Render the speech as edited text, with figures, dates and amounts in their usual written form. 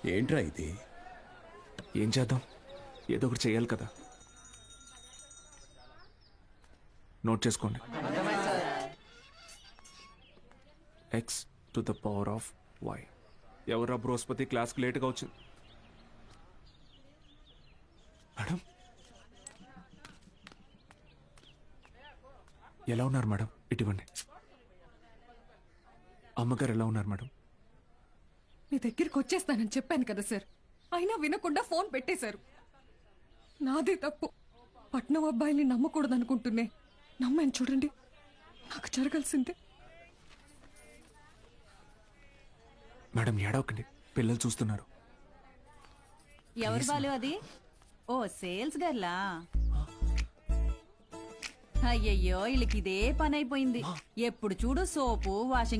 ఏంట్రా ఇది? ఏం చేద్దాం, ఏదో ఒకటి చేయాలి కదా. నోట్ చేసుకోండి. x⁴y. ఎవరా బృహస్పతి క్లాస్కి లేట్గా వచ్చింది? మేడం ఎలా ఉన్నారు మేడం? ఇటువంటి అమ్మగారు ఎలా ఉన్నారు మేడం? మీ దగ్గరికి వచ్చేస్తానని చెప్పాను కదా సార్, అయినా వినకుండా ఫోన్ పెట్టేశారు. నాదే తప్పు. పట్నం అబ్బాయిని నమ్మకూడదు అనుకుంటున్నే నమ్మాను చూడండి. నాకు జరగాల్సిందే. మేడం ఏడవకండి, పిల్లలు చూస్తున్నారు. ఎవరు బాలు అది? ఓ సేల్స్ గర్లా? అయ్యయ్యో వీళ్ళకి ఇదే పని అయిపోయింది. ఎప్పుడు చూడు సోపు, వాషింగ్